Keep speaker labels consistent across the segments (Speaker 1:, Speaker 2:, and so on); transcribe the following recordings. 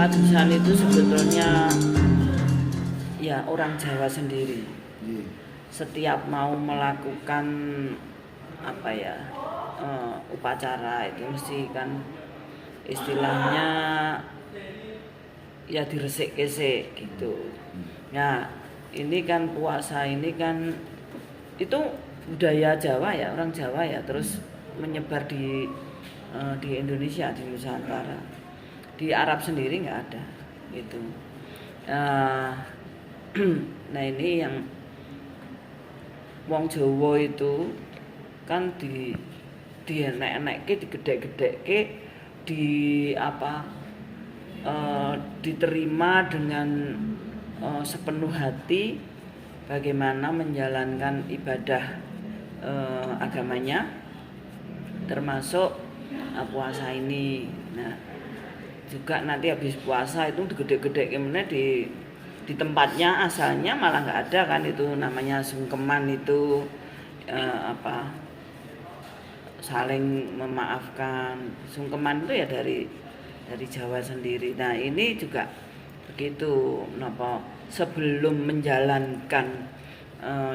Speaker 1: Padusan itu sebetulnya ya orang Jawa sendiri. Setiap mau melakukan apa ya upacara itu mesti kan istilahnya ya diresik-resik gitu. Nah ini kan puasa ini kan itu budaya Jawa ya, orang Jawa ya, terus menyebar di Indonesia, di Nusantara. Di Arab sendiri nggak ada gitu. Nah ini yang wong Jawa itu kan enek-enekke, digedhek-gedhekke, di apa diterima dengan sepenuh hati bagaimana menjalankan ibadah agamanya, termasuk puasa ini. Nah juga nanti habis puasa itu digedhek-gedhek kemudian di tempatnya asalnya malah nggak ada kan, itu namanya sungkeman itu saling memaafkan. Sungkeman itu ya dari Jawa sendiri. Nah ini juga begitu, sebelum menjalankan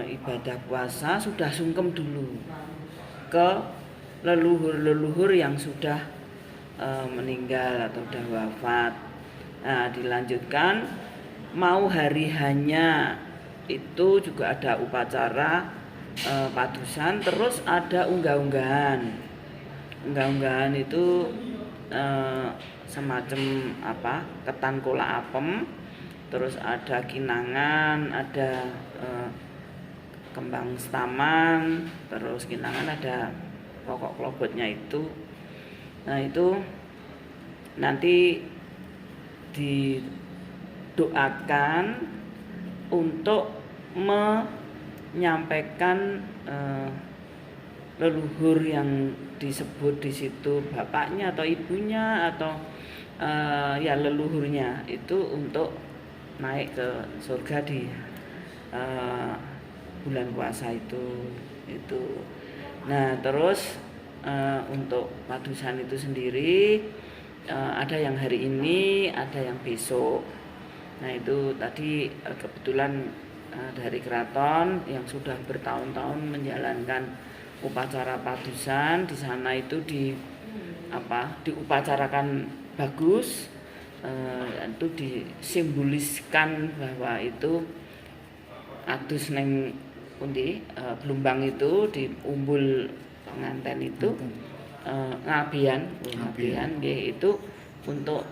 Speaker 1: ibadah puasa sudah sungkem dulu ke leluhur yang sudah meninggal atau sudah wafat. Nah dilanjutkan mau hari hanya itu juga ada upacara padusan, terus ada unggah-unggahan. Unggah-unggahan itu semacam ketan kola apem, terus ada kinangan, ada kembang setaman, terus kinangan ada pokok klobotnya itu. Nah itu nanti didoakan untuk menyampaikan leluhur yang disebut di situ, bapaknya atau ibunya atau ya leluhurnya itu untuk naik ke surga di bulan puasa itu. Nah terus untuk padusan itu sendiri ada yang hari ini, ada yang besok. Nah itu tadi kebetulan dari keraton yang sudah bertahun-tahun menjalankan upacara padusan di sana itu diupacarakan bagus. Itu disimboliskan bahwa itu adus neng Blumbang itu di umbul pengantin itu ngabian itu untuk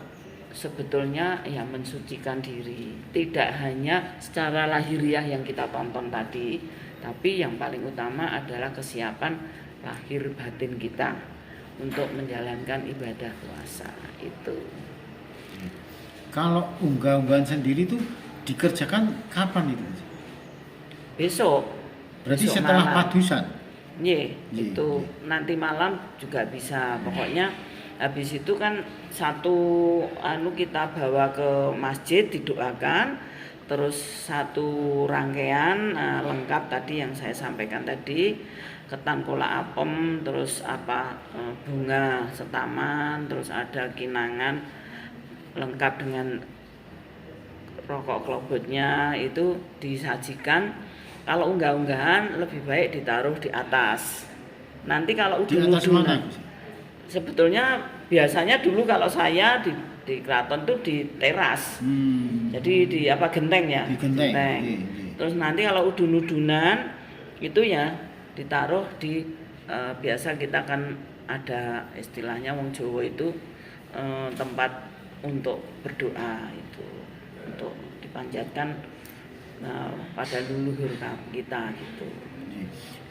Speaker 1: sebetulnya ya mensucikan diri, tidak hanya secara lahiriah yang kita tonton tadi, tapi yang paling utama adalah kesiapan lahir batin kita untuk menjalankan ibadah puasa itu.
Speaker 2: Kalau unggah-unggahan sendiri itu dikerjakan kapan itu?
Speaker 1: Besok.
Speaker 2: Berarti setelah
Speaker 1: malam.
Speaker 2: padusan?
Speaker 1: Itu nanti malam juga bisa. Pokoknya habis itu kan satu kita bawa ke masjid didoakan, terus satu rangkaian lengkap tadi yang saya sampaikan tadi, ketan kola apem, terus bunga setaman, terus ada kinangan lengkap dengan rokok klobotnya itu disajikan. Kalau unggah-unggahan lebih baik ditaruh di atas. Nanti kalau udun-udunan, sebetulnya biasanya dulu kalau saya di keraton tuh di teras. Jadi di genteng ya.
Speaker 2: Di genteng.
Speaker 1: Terus nanti kalau udun-udunan itu ya ditaruh di biasa kita kan ada istilahnya wong Jawa itu tempat untuk berdoa itu, untuk dipanjatkan pada leluhur kita gitu.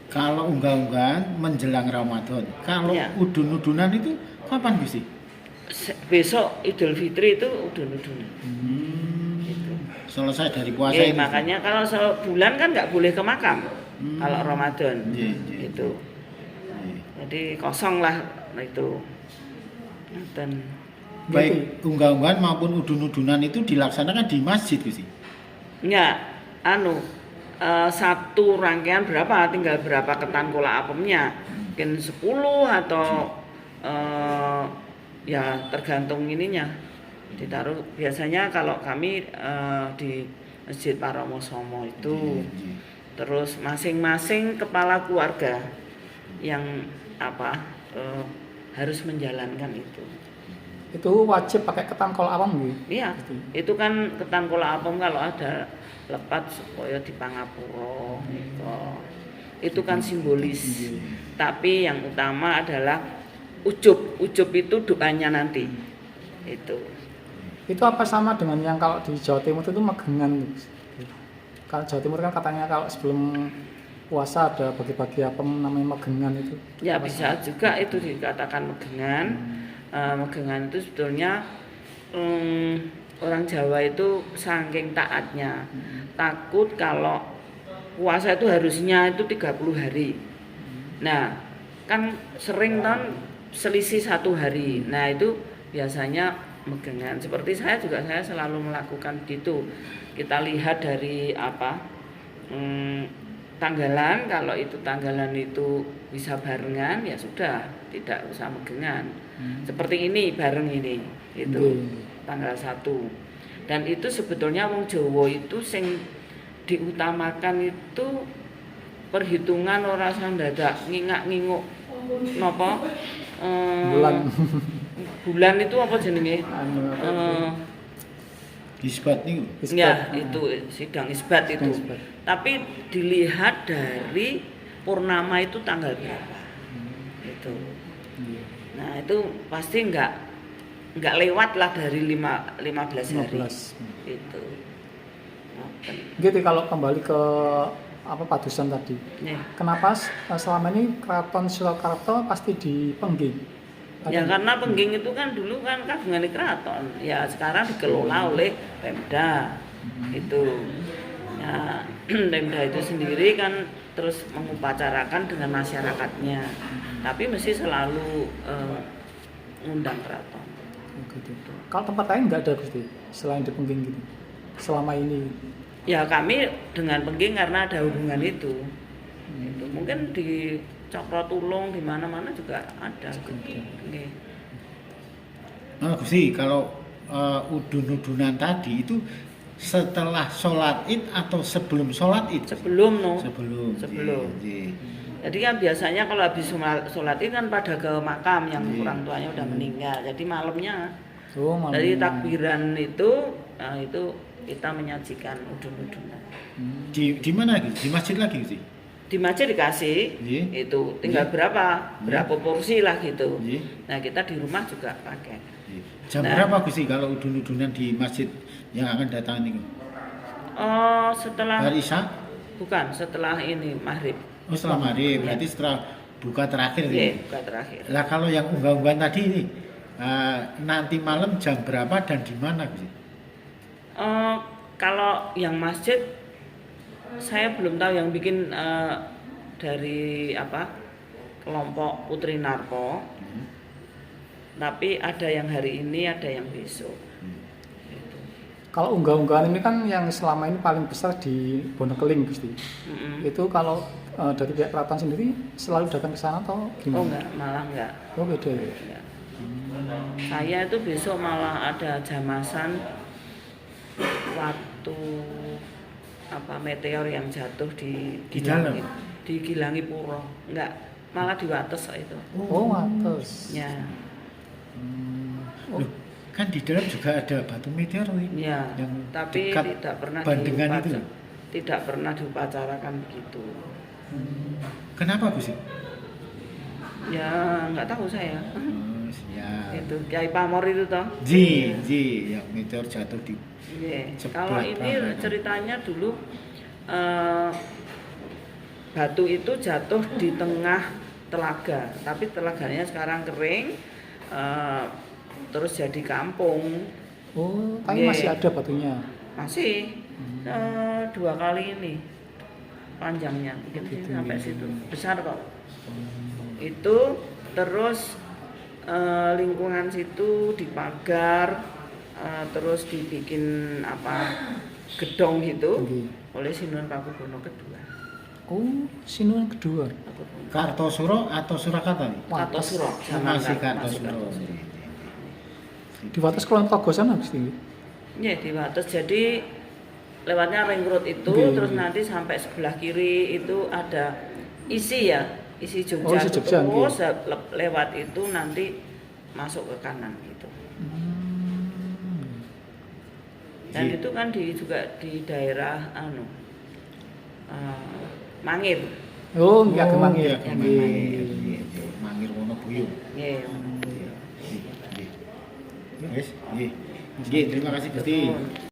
Speaker 2: Kalau unggah-unggahan menjelang Ramadan, kalau udun-udunan itu kapan sih?
Speaker 1: Besok Idul Fitri itu udun-udunan. Gitu.
Speaker 2: Selesai dari puasa itu.
Speaker 1: Makanya kalau sebulan kan nggak boleh ke makam kalau Ramadan. Gitu. Jadi kosong lah itu. Dan
Speaker 2: baik unggah-unggahan maupun udun-udunan itu dilaksanakan di masjid sih.
Speaker 1: Ya, satu rangkaian berapa, tinggal berapa ketan kola apemnya, mungkin 10 atau ya tergantung ininya, Ditaruh biasanya kalau kami di Masjid Paromosomo itu. Terus masing-masing kepala keluarga yang harus menjalankan itu.
Speaker 3: Itu wajib pakai ketan kol awam gitu.
Speaker 1: Iya, itu kan ketan kola apem kalau ada lepat supaya di Pangapura gitu. Itu kan simbolis. Tapi yang utama adalah ujub. Ujub itu doanya nanti.
Speaker 3: Itu apa sama dengan yang kalau di Jawa Timur itu megengan? Kalau Jawa Timur kan katanya kalau sebelum puasa ada bagi-bagi apa namanya megengan itu.
Speaker 1: Ya bisa juga itu dikatakan megengan. Megengan itu sebetulnya orang Jawa itu saking taatnya. Takut kalau puasa itu harusnya itu 30 hari. Nah, kan sering kan selisih 1 hari. Nah, itu biasanya megengan. Seperti saya selalu melakukan gitu. Kita lihat dari tanggalan, kalau itu tanggalan itu bisa barengan ya sudah, tidak usah megengan. Seperti ini bareng ini itu tanggal 1. Dan itu sebetulnya wong Jawa itu sing diutamakan itu perhitungan ora sang dadak ngingak-nginguk napa bulan itu apa jenenge?
Speaker 2: Isbat nih.
Speaker 1: Ya, itu sidang isbat itu. Tapi dilihat dari purnama itu tanggal berapa. Itu. Nah, itu pasti enggak lewat lah dari 15 hari.
Speaker 3: 15.
Speaker 1: Itu.
Speaker 3: Gitu kalau kembali ke Padusan tadi.
Speaker 1: Ya.
Speaker 3: Kenapa selama ini Keraton Surakarta pasti di Pengging?
Speaker 1: Ya karena Pengging itu kan dulu kan kagungan keraton. Ya sekarang dikelola oleh Pemda. Itu. Ya, Pemda itu sendiri kan terus mengupacarakan dengan masyarakatnya. Tapi mesti selalu ngundang keraton.
Speaker 3: Gitu. Kalau tempat lain nggak ada Gusti selain di Pengging gitu. Selama ini.
Speaker 1: Ya kami dengan Pengging karena ada hubungan itu. Itu mungkin di Cakrotulung di mana-mana juga ada. Okay.
Speaker 2: Nah, Gusti, kalau udun-udunan tadi itu setelah sholat id atau sebelum sholat id?
Speaker 1: Sebelum.
Speaker 2: Sebelum.
Speaker 1: Jadi kan biasanya kalau habis sholat id kan pada ke makam yang orang tuanya udah meninggal. Jadi malamnya. Dari takbiran itu kita menyajikan udun-udunan.
Speaker 2: Di mana gitu? Di masjid lagi sih?
Speaker 1: Di masjid dikasih, itu tinggal berapa porsi lah gitu. Nah kita di rumah juga pakai.
Speaker 2: Jam berapa Gusti kalau udun-udunan di masjid yang akan datang ini?
Speaker 1: Setelah
Speaker 2: hari Isya?
Speaker 1: Bukan, setelah ini maghrib.
Speaker 2: Setelah maghrib, berarti setelah buka terakhir.
Speaker 1: Iya, buka terakhir.
Speaker 2: Lah kalau yang unggah-unggahan tadi ini nanti malam jam berapa dan di mana Gusti?
Speaker 1: Kalau yang masjid saya belum tahu, yang bikin dari kelompok Putri Narko. Tapi ada yang hari ini, ada yang besok. Gitu.
Speaker 3: Kalau unggah-unggahan ini kan yang selama ini paling besar di Bonekeling Gusti. Itu kalau dari pihak keraton sendiri selalu datang ke sana atau gimana?
Speaker 1: Oh enggak, malah enggak.
Speaker 3: Oh beda ya.
Speaker 1: Enggak. Saya itu besok malah ada jamasan waktu meteor yang jatuh di
Speaker 2: dalam?
Speaker 1: di Gilangi Puro. Enggak, malah di Wates itu.
Speaker 3: Oh, Wates.
Speaker 1: Ya.
Speaker 2: Loh, kan di dalam juga ada batu meteor
Speaker 1: ya,
Speaker 2: yang
Speaker 1: tapi tidak pernah tidak pernah diupacarakan begitu.
Speaker 2: Kenapa Gus?
Speaker 1: Ya nggak tahu saya. Itu Kiai Pamor itu toh.
Speaker 2: Yang meteor jatuh di.
Speaker 1: Kalau ini ceritanya dulu batu itu jatuh di tengah telaga, tapi telaganya sekarang kering. Terus jadi kampung.
Speaker 3: Oh, tapi masih ada batunya?
Speaker 1: Masih. 2 kali ini panjangnya, mungkin sampai situ. Besar kok. Itu terus lingkungan situ dipagar, terus dibikin gedong gitu oleh Sinuhun Pakubono kedua.
Speaker 3: Oh, Sinuhun kedua.
Speaker 2: Kartosuro atau Surakarta?
Speaker 1: Kartosuro.
Speaker 2: Masih Kartosuro.
Speaker 3: Di Wates Kulon Togosan habis tinggi.
Speaker 1: Ya di Wates, jadi lewatnya ring road itu,
Speaker 3: Oke,
Speaker 1: terus
Speaker 3: oke.
Speaker 1: nanti sampai sebelah kiri itu ada isi ya, isi
Speaker 3: Oh,
Speaker 1: Jogja,
Speaker 3: isi Jogja,
Speaker 1: terus lewat itu nanti masuk ke kanan gitu. Dan
Speaker 2: Iya.
Speaker 1: itu kan juga di daerah Mangir.
Speaker 3: Oh, enggak ke Mangir.
Speaker 2: Iya, Mangir. Mangir Wonobuyung.
Speaker 1: Iya.
Speaker 2: Iya. Iya. Wes, nggih. Nggih, terima kasih Gusti.
Speaker 1: Betul.